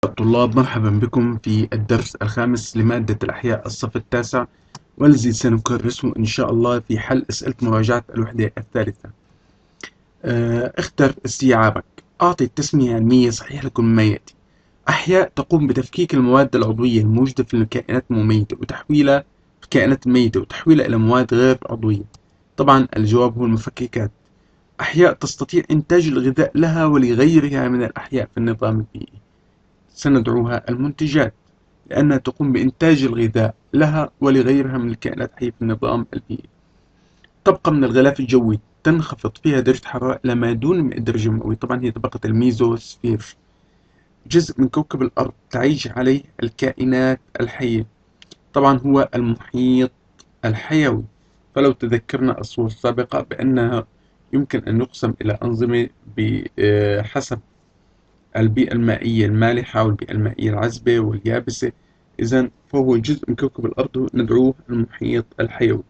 الطلاب، مرحبا بكم في الدرس الخامس لمادة الأحياء الصف التاسع، والذي سنكرسه إن شاء الله في حل أسئلة مراجعة الوحدة الثالثة. اختر استيعابك. أعطي التسمية علمية صحيحة لكل ما يأتي. أحياء تقوم بتفكيك المواد العضوية الموجودة في الكائنات المميتة وتحويلها إلى مواد غير عضوية. طبعا الجواب هو المفككات. أحياء تستطيع إنتاج الغذاء لها ولغيرها من الأحياء في النظام البيئي. سندعوها المنتجات، لأنها تقوم بإنتاج الغذاء لها ولغيرها من الكائنات الحية في النظام البيئي. طبقة من الغلاف الجوي تنخفض فيها درجة الحرارة إلى ما دون 100 درجة مئوية، طبعا هي طبقة الميزوسفير. جزء من كوكب الأرض تعيش عليه الكائنات الحية، طبعا هو المحيط الحيوي. فلو تذكرنا الصور السابقة بأنها يمكن أن يقسم إلى أنظمة بحسب البيئة المائية المالحة والبيئة المائية العذبة واليابسة. إذن فهو جزء من كوكب الأرض، ندعوه المحيط الحيوي.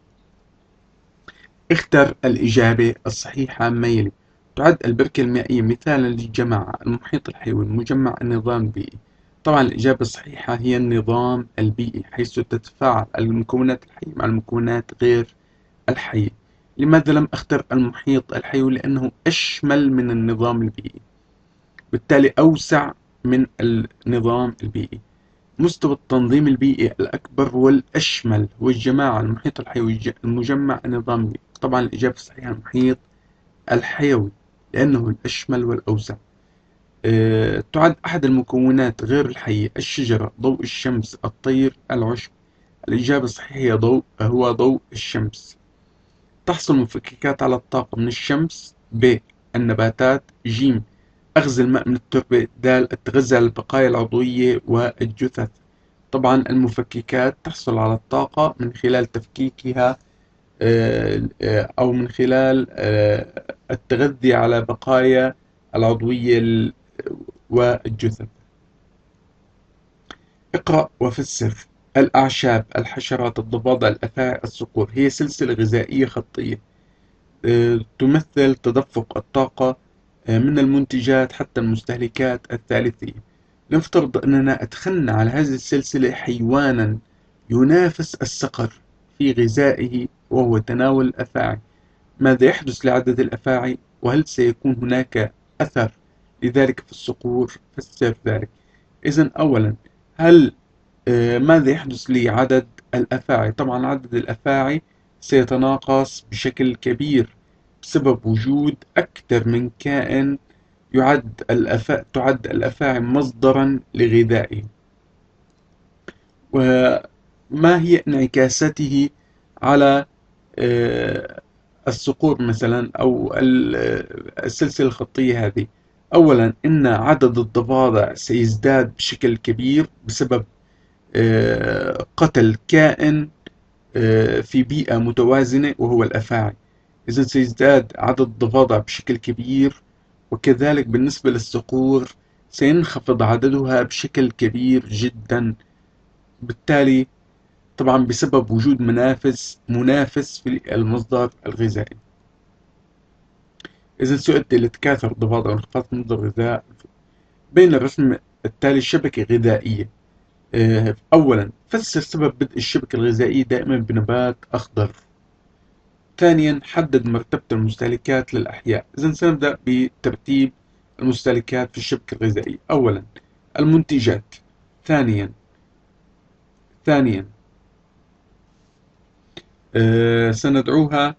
اختر الإجابة الصحيحة ما يلي. تعد البركة المائية مثالا للجماعة المحيط الحيوي المجمع النظام البيئي. طبعا الإجابة الصحيحة هي النظام البيئي، حيث تتفاعل المكونات الحية مع المكونات غير الحية. لماذا لم أختر المحيط الحيوي؟ لأنه أشمل من النظام البيئي، بالتالي أوسع من النظام البيئي. مستوى التنظيم البيئي الأكبر والأشمل هو الجماعة المحيط الحيوي المجمع النظامي. طبعا الإجابة الصحيحة المحيط الحيوي، لأنه الأشمل والأوسع. تعد أحد المكونات غير الحية الشجرة، ضوء الشمس، الطير، العشب. الإجابة الصحيحة هو ضوء الشمس. تحصل المفككات على الطاقة من الشمس. ب. النباتات. ج. أخذ الماء من التربة. د. التغذية على البقايا العضوية والجثث. طبعا المفككات تحصل على الطاقة من خلال تفكيكها أو من خلال التغذي على بقايا العضوية والجثث. اقرأ وفسر. الأعشاب، الحشرات، الضفادع، الأفاعي، الصقور هي سلسلة غذائية خطية تمثل تدفق الطاقة من المنتجات حتى المستهلكات الثالثية. نفترض أننا أدخلنا على هذه السلسلة حيوانا ينافس الصقر في غذائه، وهو تناول الأفاعي. ماذا يحدث لعدد الأفاعي؟ وهل سيكون هناك أثر لذلك في الصقور؟ فسر ذلك. إذن أولا، هل ماذا يحدث لعدد الأفاعي؟ طبعا عدد الأفاعي سيتناقص بشكل كبير بسبب وجود أكثر من كائن. تعد الأفاعي مصدرا لغذائه. وما هي انعكاساته على الصقور مثلا أو السلسلة الخطية هذه؟ أولا، إن عدد الضفادع سيزداد بشكل كبير بسبب قتل كائن في بيئة متوازنة وهو الأفاعي. إذا سيزداد عدد الضفادع بشكل كبير، وكذلك بالنسبة للصقور سينخفض عددها بشكل كبير جدا، بالتالي طبعا بسبب وجود منافس في المصدر الغذائي. إذا سيؤدي لتكاثر الضفادع وانخفاض مصدر الغذاء. بين الرسم التالي الشبكة الغذائية. أولا، فسر سبب بدء الشبكة الغذائية دائما بنبات أخضر. ثانيا، حدد مرتبة المستهلكات للأحياء. إذن سنبدأ بترتيب المستهلكات في الشبكة الغذائية. أولا، المنتجات. ثانيا سندعوها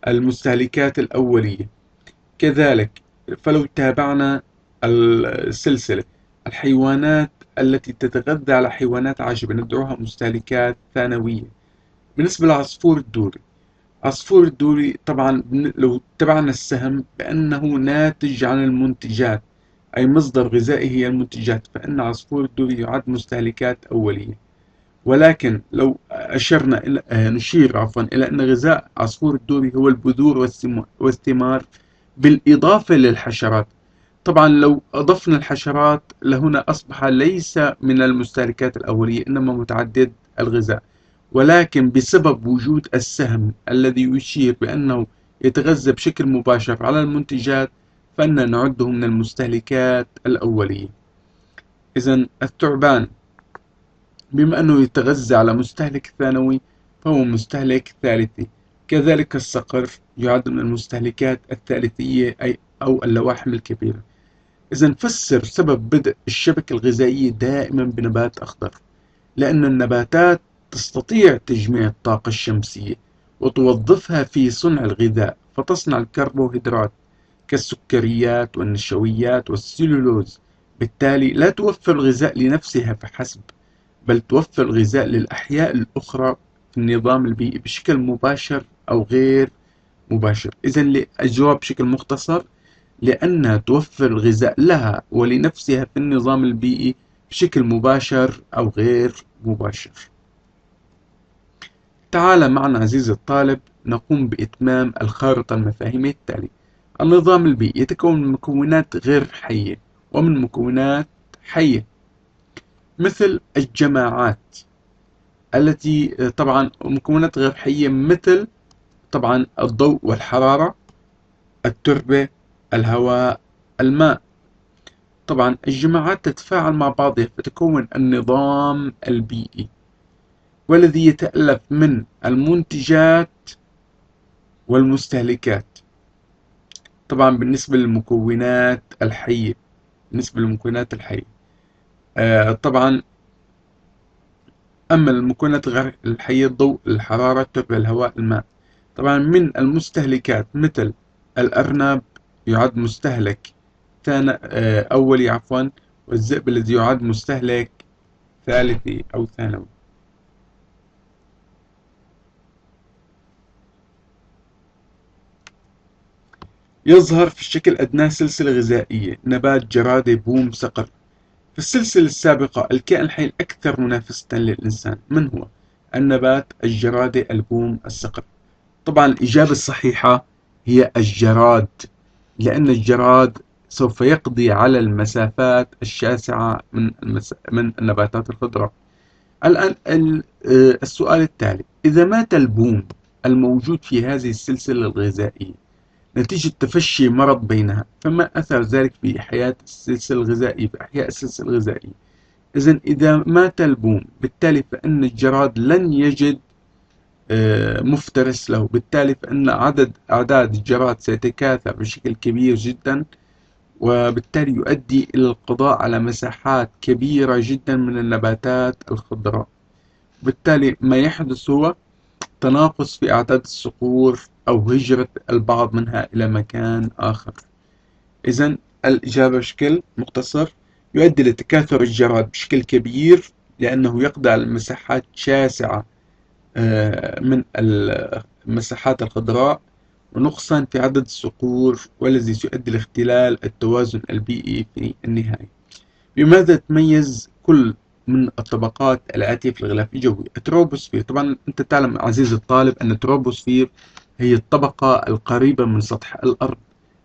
المستهلكات الأولية. كذلك فلو تابعنا السلسلة، الحيوانات التي تتغذى على حيوانات عاشبة ندعوها مستهلكات ثانوية. بالنسبة للعصفور الدوري، عصفور الدوري طبعا لو اتبعنا السهم بأنه ناتج عن المنتجات، أي مصدر غذائي هي المنتجات، فإن عصفور الدوري يعد مستهلكات أولية. ولكن لو نشير إلى أن غذاء عصفور الدوري هو البذور والثمار بالإضافة للحشرات. طبعا لو أضفنا الحشرات لهنا أصبح ليس من المستهلكات الأولية، إنما متعدد الغذاء. ولكن بسبب وجود السهم الذي يشير بأنه يتغذى بشكل مباشر على المنتجات، فإننا نعده من المستهلكات الأولية. إذا الثعبان بما أنه يتغذى على مستهلك ثانوي فهو مستهلك ثالثي. كذلك الصقر يعد من المستهلكات الثالثية أو اللواحم الكبيرة. إذا فسر سبب بدء الشبكة الغذائية دائما بنبات أخضر، لأن النباتات تستطيع تجميع الطاقة الشمسية وتوظفها في صنع الغذاء، فتصنع الكربوهيدرات كالسكريات والنشويات والسلولوز. بالتالي لا توفر الغذاء لنفسها فحسب، بل توفر الغذاء للأحياء الأخرى في النظام البيئي بشكل مباشر أو غير مباشر. إذا الجواب بشكل مختصر، لأنها توفر الغذاء لها ولنفسها في النظام البيئي بشكل مباشر أو غير مباشر. تعال معنا عزيزي الطالب نقوم بإتمام الخارطة المفاهيمية التالية. النظام البيئي يتكون من مكونات غير حية ومن مكونات حية، مثل الجماعات التي طبعا مكونات غير حية، مثل طبعا الضوء والحرارة، التربة، الهواء، الماء. طبعا الجماعات تتفاعل مع بعضها فتكون النظام البيئي، والذي يتألف من المنتجات والمستهلكات. طبعا بالنسبة للمكونات الحية، طبعا أما المكونات غير الحية الضوء، الحرارة، التربة، الهواء، الماء. طبعا من المستهلكات مثل الأرنب يعد مستهلك أولي والذئب الذي يعد مستهلك ثالثي أو ثانوي. يظهر في الشكل أدناه سلسلة غذائية: نبات، جرادة، بوم، صقر. في السلسلة السابقة الكائن الحي الأكثر منافسة للإنسان من هو؟ النبات، الجرادة، البوم، الصقر. طبعا الإجابة الصحيحة هي الجراد، لأن الجراد سوف يقضي على المسافات الشاسعة من النباتات الخضراء. الآن السؤال التالي: إذا مات البوم الموجود في هذه السلسلة الغذائية نتيجة تفشي مرض بينها، فما أثر ذلك في أحياء السلسلة الغذائية؟ إذا مات البوم بالتالي فإن الجراد لن يجد مفترس له، بالتالي فإن أعداد الجراد سيتكاثر بشكل كبير جدا، وبالتالي يؤدي إلى القضاء على مساحات كبيرة جدا من النباتات الخضراء. بالتالي ما يحدث هو تناقص في أعداد الصقور أو هجرة البعض منها إلى مكان آخر. إذن الإجابة بشكل مختصر: يؤدي لتكاثر الجراد بشكل كبير لأنه يقضي على مساحات شاسعة من المساحات الخضراء، ونقصان في عدد الصقور، والذي سيؤدي لاختلال التوازن البيئي في النهاية. بماذا تميز كل من الطبقات الآتية في الغلاف الجوي؟ التروبوسفير. طبعا أنت تعلم عزيزي الطالب أن التروبوسفير هي الطبقة القريبة من سطح الأرض،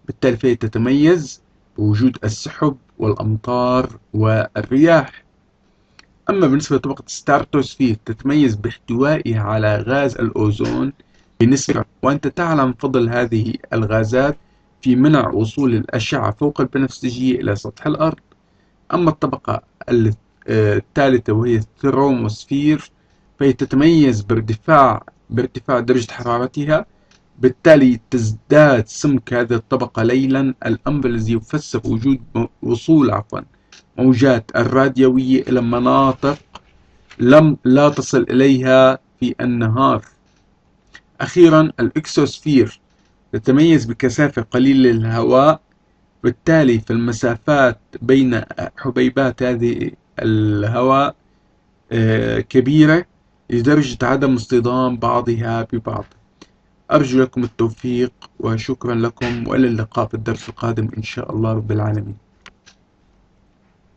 بالتالي فهي تتميز بوجود السحب والأمطار والرياح. أما بالنسبة لطبقة الستراتوسفير تتميز باحتوائها على غاز الأوزون بنسبة، وأنت تعلم فضل هذه الغازات في منع وصول الأشعة فوق البنفسجية إلى سطح الأرض. أما الطبقة الثالثة وهي الثروموسفير فهي تتميز بارتفاع درجة حرارتها، بالتالي تزداد سمك هذه الطبقة ليلا، الأمر الذي يفسر وجود وصول موجات الراديوية إلى مناطق لا تصل إليها في النهار. أخيرا الإكسوسفير تتميز بكثافة قليلة للهواء، بالتالي في المسافات بين حبيبات هذه الهواء كبيرة لدرجة عدم اصطدام بعضها ببعض. أرجو لكم التوفيق وشكرا لكم، وإلى اللقاء في الدرس القادم إن شاء الله رب العالمين.